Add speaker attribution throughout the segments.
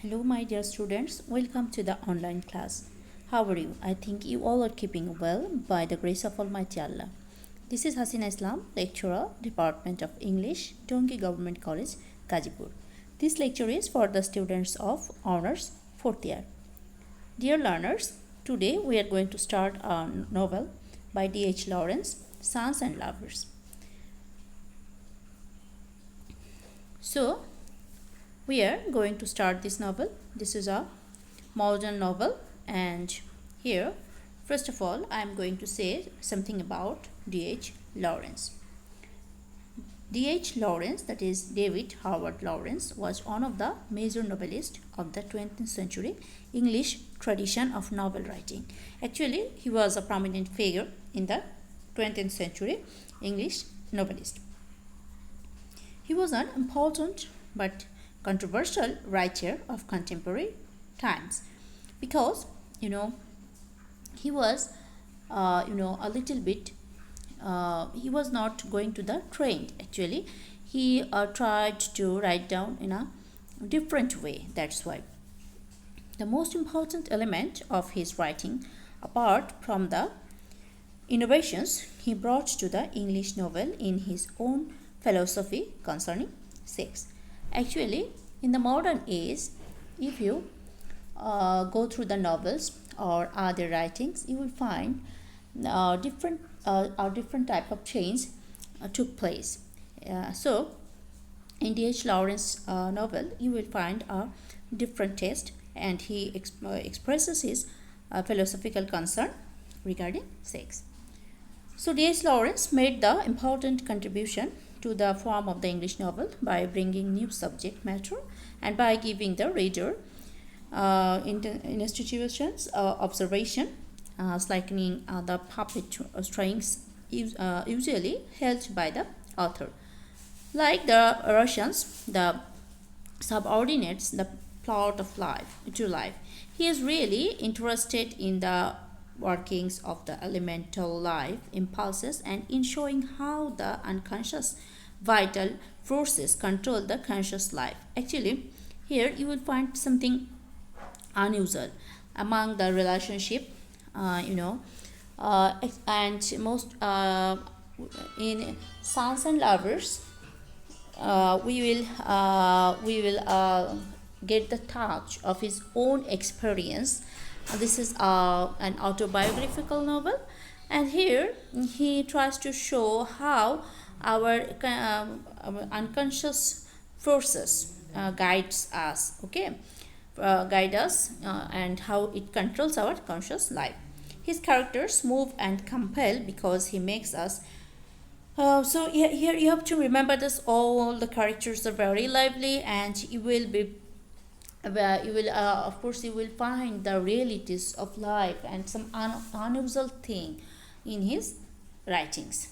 Speaker 1: Hello, my dear students. Welcome to the online class. How are you? I think you all are keeping well by the grace of Almighty Allah. This is Hasina Islam, lecturer, Department of English, Tongi Government College, Gazipur. This lecture is for the students of Honors 4th year. Dear learners, today we are going to start a novel by D.H. Lawrence, Sons and Lovers. So, we are going to start this novel. This is a modern novel, and here first of all I am going to say something about D.H. Lawrence. D.H. Lawrence, that is David Howard Lawrence, was one of the major novelists of the 20th century English tradition of novel writing. Actually, he was a prominent figure in the 20th century English novelist. He was an important but controversial writer of contemporary times because he was a little bit he was not going to the trend. Actually, he tried to write down in a different way. That's why the most important element of his writing, apart from the innovations he brought to the English novel, in his own philosophy concerning sex. Actually, in the modern age, if you go through the novels or other writings, you will find different type of change took place. So, in D.H. Lawrence novel, you will find a different taste, and he expresses his philosophical concern regarding sex. So, D.H. Lawrence made the important contribution to the form of the English novel by bringing new subject matter and by giving the reader institutions observation, slackening the puppet strings usually held by the author. Like the Russians, the subordinates the plot of life to life. He is really interested in the workings of the elemental life impulses and in showing how the unconscious vital forces control the conscious life. Actually, here you will find something unusual among the relationship, and most in Sons and Lovers, we will get the touch of his own experience. This is an autobiographical novel, and here he tries to show how our unconscious forces guides us, guide us, and how it controls our conscious life. His characters move and compel because he makes us. So here you have to remember this. All the characters are very lively, and you will be of course you will find the realities of life and some unusual thing in his writings.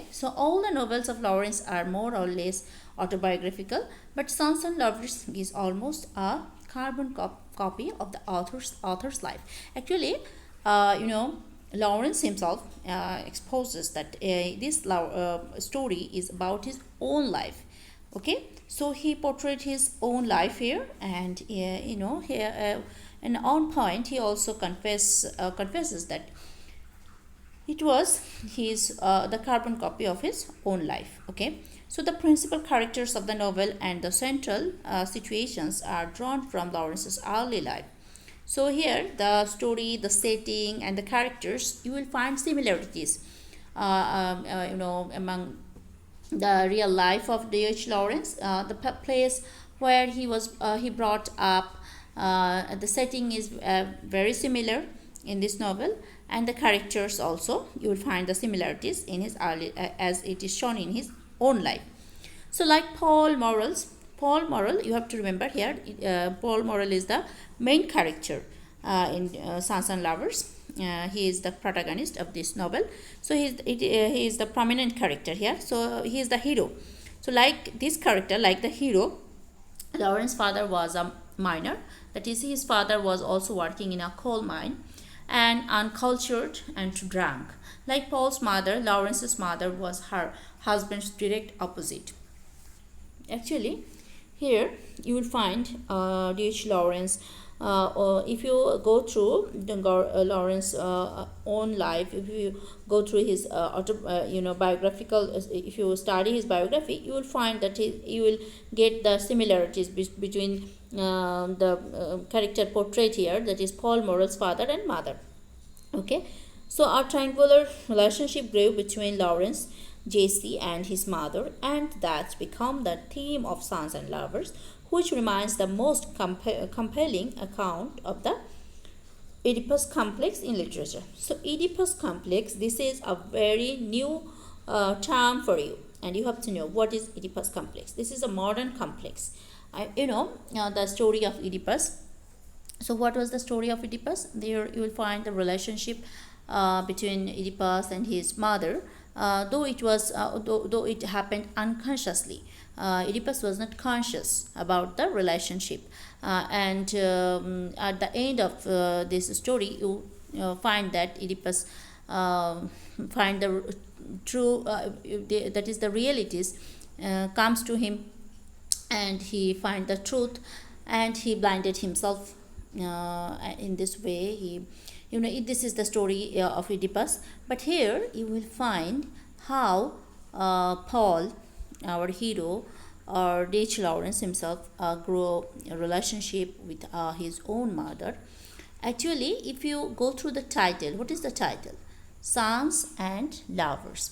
Speaker 1: So all the novels of Lawrence are more or less autobiographical, but Sons and Lovers is almost a carbon copy of the author's life. Actually, Lawrence himself exposes that this story is about his own life. So he portrayed his own life here, and here and on point he also confesses that it was his the carbon copy of his own life. So the principal characters of the novel and the central situations are drawn from Lawrence's early life. So here the story, the setting, and the characters, you will find similarities among the real life of D.H. Lawrence, the place where he brought up. The setting is very similar in this novel, and the characters also you will find the similarities in his early, as it is shown in his own life. So, like Paul Morrell, you have to remember here. Paul Morrell is the main character in Sons and Lovers. He is the protagonist of this novel. So he is the prominent character here. So he is the hero. So like this character, like the hero, Lawrence's father was a miner. That is, his father was also working in a coal mine and uncultured and drunk. Like Paul's mother, Lawrence's mother was her husband's direct opposite. Actually, here you will find D.H. Lawrence. Or if you go through Lawrence own life, if you go through his biographical, if you study his biography, you will find that you will get the similarities between the character portrayed here, that is Paul Morrell's father and mother. Okay, so our triangular relationship grew between Lawrence, JC, and his mother, and that became the theme of Sons and Lovers, which remains the most compelling account of the Oedipus complex in literature. So, Oedipus complex, this is a very new term for you, and you have to know what is Oedipus complex. This is a modern complex. The story of Oedipus. So what was the story of Oedipus? There you will find the relationship between Oedipus and his mother. Though it happened unconsciously, Oedipus was not conscious about the relationship, and at the end of this story, you find that Oedipus find the true that is the realities comes to him, and he find the truth, and he blinded himself in this way. This is the story of Oedipus. But here you will find how Paul, our hero, or D.H. Lawrence himself, grew a relationship with his own mother. Actually, if you go through the title, what is the title? Sons and Lovers.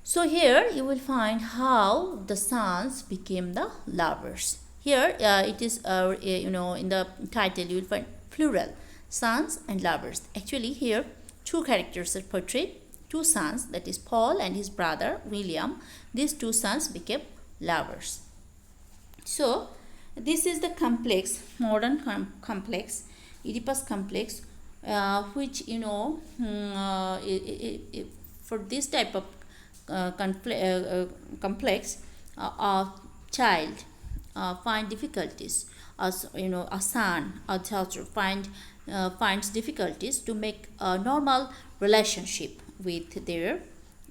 Speaker 1: So here you will find how the sons became the lovers. Here it is in the title you will find plural, sons and lovers. Actually here two characters are portrayed, two sons, that is Paul and his brother William. These two sons became lovers. So this is the complex, modern complex, Oedipus complex, which for this type of complex, a child find difficulties, as a son, a daughter finds difficulties to make a normal relationship with their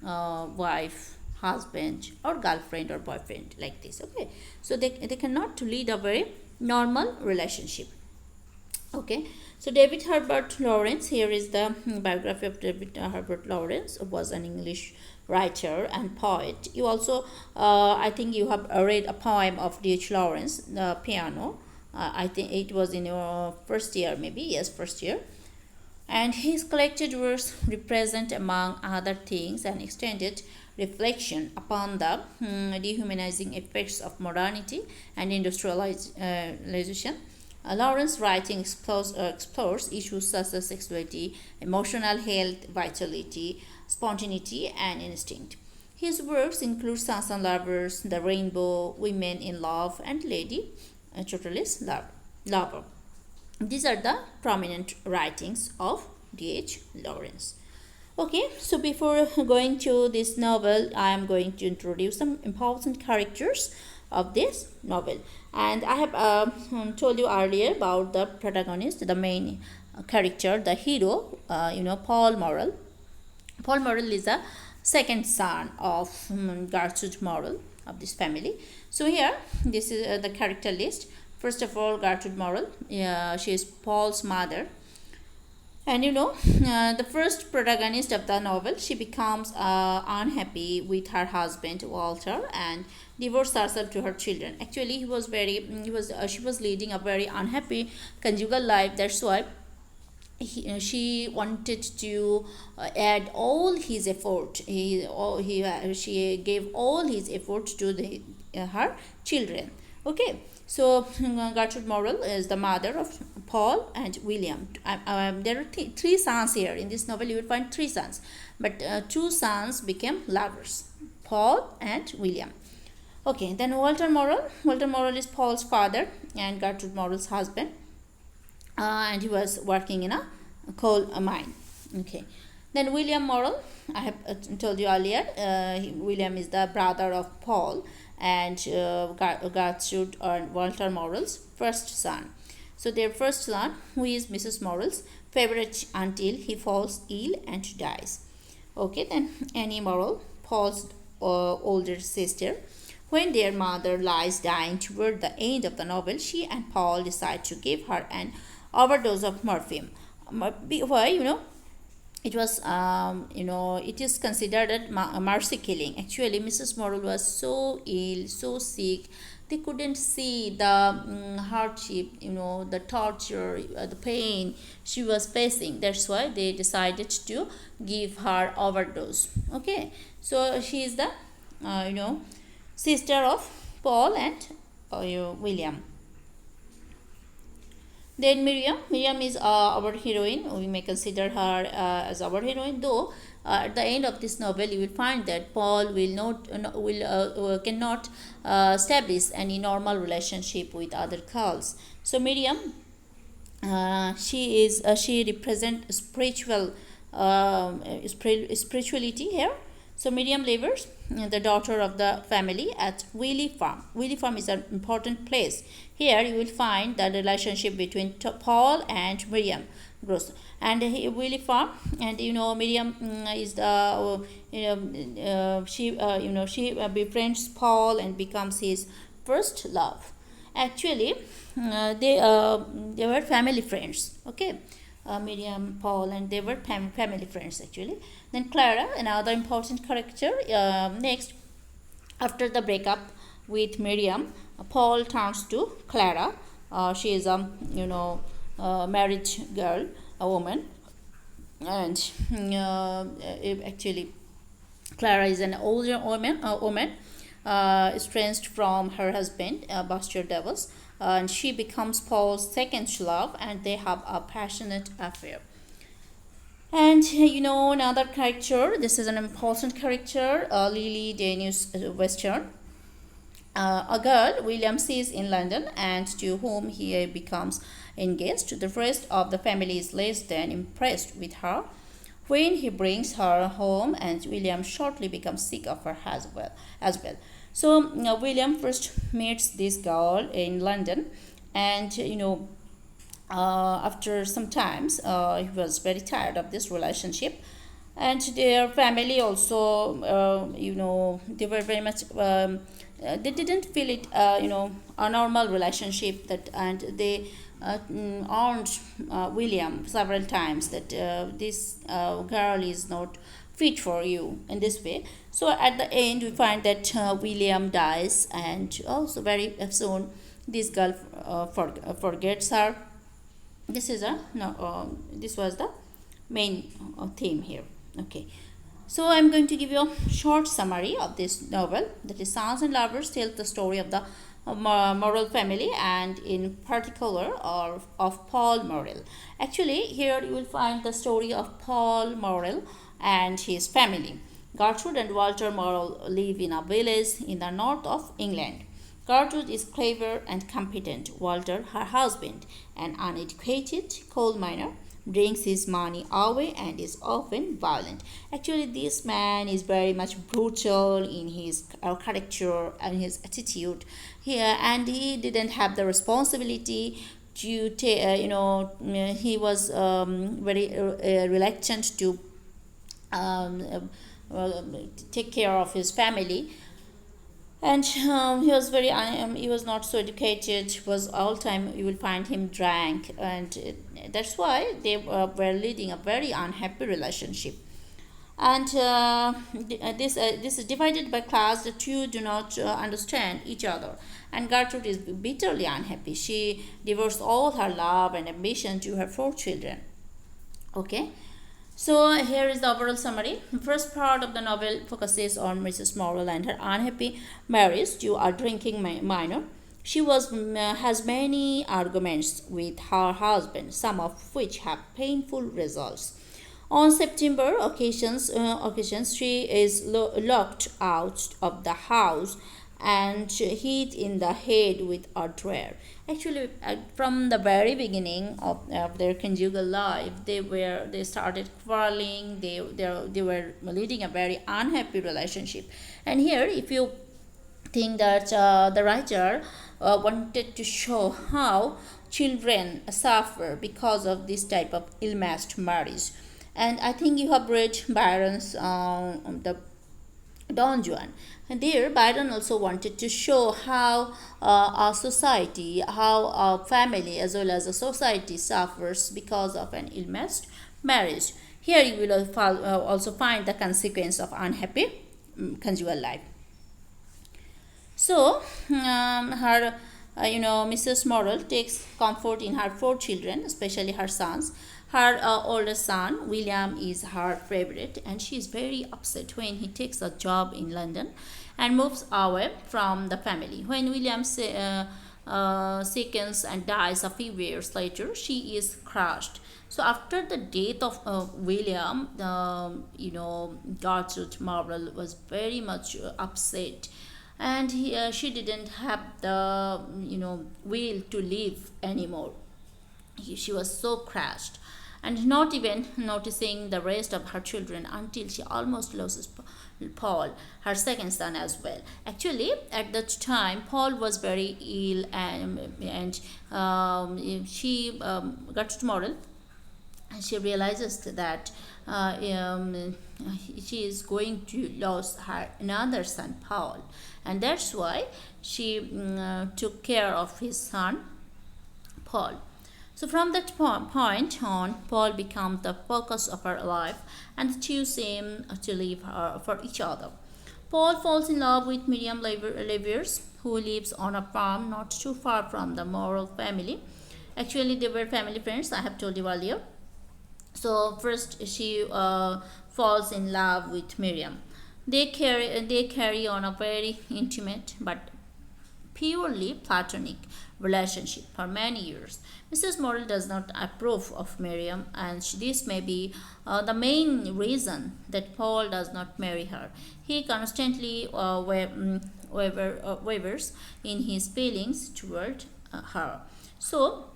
Speaker 1: wife, husband, or girlfriend or boyfriend, like this. Okay, so they cannot lead a very normal relationship. Okay, so David Herbert Lawrence, here is the biography of David Herbert Lawrence, who was an English writer and poet. You also, I think you have read a poem of D.H. Lawrence, The Piano. I think it was in your first year, maybe, yes, first year. And his collected works represent, among other things, an extended reflection upon the dehumanizing effects of modernity and industrialization. Lawrence's writing explores issues such as sexuality, emotional health, vitality, spontaneity, and instinct. His works include Sons and Lovers, The Rainbow, Women in Love, and Lady Chotel's Lover. These are the prominent writings of D.H. Lawrence. Okay, so before going to this novel, I am going to introduce some important characters of this novel. And I have told you earlier about the protagonist, the main character, the hero, Paul Morrell. Paul Morrell is a second son of Gertrude Morrell, of this family. So here, this is the character list. First of all, Gertrude Morrell, she is Paul's mother. And the first protagonist of the novel, she becomes unhappy with her husband Walter and divorced herself to her children. Actually, she was leading a very unhappy conjugal life. That's why she wanted to add all his effort. She gave all his effort to her children. Okay, so Gertrude Morrell is the mother of Paul and William. There are three sons here. In this novel, you will find three sons, but two sons became lovers, Paul and William. Okay, then Walter Morrell. Walter Morrell is Paul's father and Gertrude Morrell's husband, and he was working in a coal mine. Okay, then William Morrell. I have told you earlier. William is the brother of Paul and Gertrude or Walter Morrell's first son. So their first son, who is Mrs. Morrell's favorite until he falls ill and dies. Okay, then Annie Morrell, Paul's older sister, When their mother lies dying toward the end of the novel, she and Paul decide to give her an overdose of morphine. Why, it was it is considered a mercy killing. Actually, Mrs. Morrill was so ill, so sick, they couldn't see the hardship, the torture, the pain she was facing. That's why they decided to give her overdose. Okay, so she is the sister of Paul and William. Then Miriam is our heroine. We may consider her as our heroine, though. At the end of this novel, you will find that Paul will not will cannot establish any normal relationship with other girls. So Miriam, she represents spirituality here. So Miriam Levers, the daughter of the family at Willie Farm. Willie Farm is an important place. Here you will find the relationship between Paul and Miriam grows. And Willie Farm, and Miriam is the she befriends Paul and becomes his first love. Actually, they were family friends. Okay. Miriam, Paul, and they were family friends actually. Then Clara, another important character. Next, after the breakup with Miriam, Paul turns to Clara. She is a married girl, a woman, and actually Clara is an older woman, estranged from her husband, Buster Davis, and she becomes Paul's second love, and they have a passionate affair. And another character. This is an important character, Lily Daniels Western. A girl William sees in London and to whom he becomes engaged. The rest of the family is less than impressed with her when he brings her home, and William shortly becomes sick of her as well. So William first meets this girl in London, and after some times he was very tired of this relationship, and their family also they were very much they didn't feel it a normal relationship, that and they warned William several times that this girl is not fit for you in this way. So at the end we find that William dies, and also very soon this girl forgets her. This is a no this was the main theme here. Okay, so I'm going to give you a short summary of this novel, that is Sons and Lovers tells the story of the Morrill family, and in particular of Paul Morrill. Actually, here you will find the story of Paul Morrill and his family. Gertrude and Walter Morrill live in a village in the north of England. Gertrude is clever and competent. Walter, her husband, an uneducated coal miner, brings his money away and is often violent. Actually, this man is very much brutal in his character and his attitude here, and he didn't have the responsibility to take. He was very reluctant to take care of his family, and he was not so educated, was all time you will find him drank, and that's why they were leading a very unhappy relationship. And this is divided by class. The two do not understand each other, and Gertrude is bitterly unhappy. She devotes all her love and ambition to her 4 children. Okay, so here is the overall summary. The first part of the novel focuses on Mrs. Morrill and her unhappy marriage to a drinking minor. She has many arguments with her husband, some of which have painful results. On September occasions, she is locked out of the house and hit in the head with a drawer. Actually, from the very beginning of their conjugal life, they started quarreling. They were leading a very unhappy relationship. And here, if you think that the writer wanted to show how children suffer because of this type of ill-matched marriage. And I think you have read Byron's the Don Juan. And there, Byron also wanted to show how our society, how our family, as well as a society suffers because of an ill-matched marriage. Here, you will also find the consequence of unhappy conjugal life. So, her, Mrs. Morrel takes comfort in her four children, especially her sons. Her oldest son, William, is her favorite, and she is very upset when he takes a job in London and moves away from the family. When William sickens and dies a few years later, she is crushed. So after the death of William, Gertrude Marvel was very much upset, and she didn't have the will to live anymore. She was so crushed, and not even noticing the rest of her children until she almost loses Paul, her second son, as well. Actually, at that time, Paul was very ill, and she got to Morel, and she realizes that she is going to lose her another son, Paul, and that's why she took care of his son, Paul. So from that point on, Paul becomes the focus of her life, and the two seem to live for each other. Paul falls in love with Miriam Leviers, who lives on a farm not too far from the Morrel family. Actually, they were family friends, I have told you earlier. So first, she falls in love with Miriam. They carry on a very intimate but purely platonic relationship for many years. Mrs. Morrel does not approve of Miriam, and this may be the main reason that Paul does not marry her. He constantly wavers in his feelings toward her. So,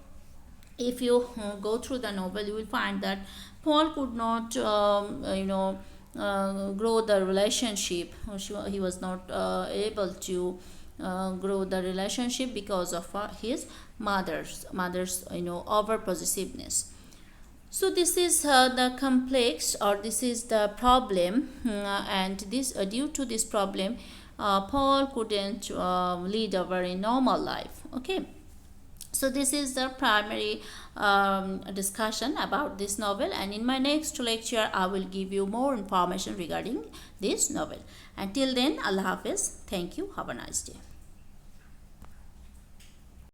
Speaker 1: if you go through the novel, you will find that Paul could not, grow the relationship. He was not able to grow the relationship because of his mother's over possessiveness. So this is the complex, or this is the problem, and this due to this problem, Paul couldn't lead a very normal life. Okay. So this is the primary discussion about this novel, and in my next lecture I will give you more information regarding this novel. Until then, Allah Hafiz. Thank you. Have a nice day.